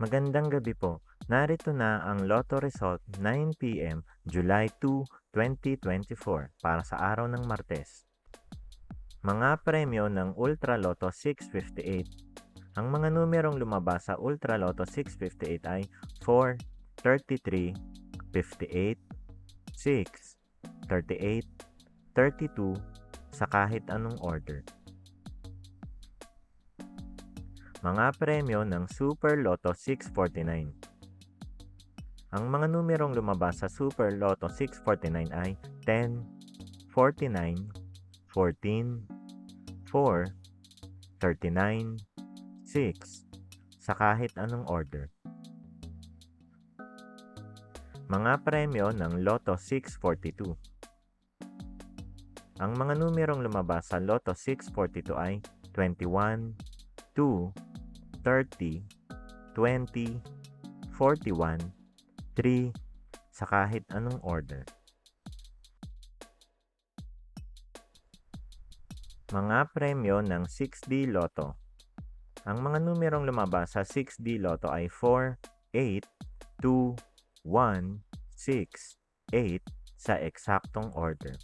Magandang gabi po. Narito na ang Lotto Result 9 p.m. July 2, 2024 para sa araw ng Martes. Mga premyo ng Ultra Lotto 658. Ang mga numerong lumabas sa Ultra Lotto 658 ay 4, 33, 58, 6, 38, 32 sa kahit anong order. Mga premyo ng Super Lotto 649. Ang mga numerong lumabas sa Super Lotto 649 ay 10, 49, 14, 4, 39, 6 sa kahit anong order. Mga premyo ng Lotto 642. Ang mga numerong lumabas sa Lotto 642 ay 21, 2, 30, 20, 41, 3 sa kahit anong order. Mga premyo ng 6D Lotto. Ang mga numerong lumabas sa 6D Lotto ay 4, 8, 2, 1, 6, 8 sa eksaktong order.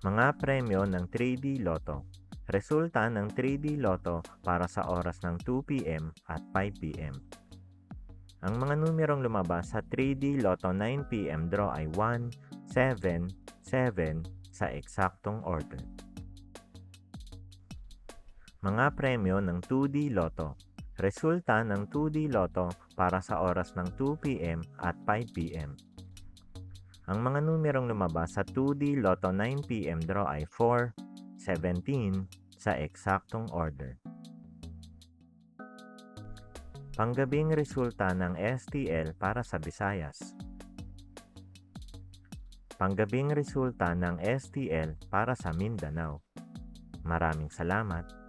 Mga premyo ng 3D Lotto. Resulta ng 3D Lotto para sa oras ng 2 p.m. at 5 p.m. Ang mga numerong lumabas sa 3D Lotto 9 p.m. draw ay 1, 7, 7 sa eksaktong order. Mga premyo ng 2D Lotto. Resulta ng 2D Lotto para sa oras ng 2 p.m. at 5 p.m. Ang mga numerong lumabas sa 2D Lotto 9 p.m. draw ay 4, 17 sa eksaktong order. Panggabing resulta ng STL para sa Visayas. Panggabing resulta ng STL para sa Mindanao. Maraming salamat.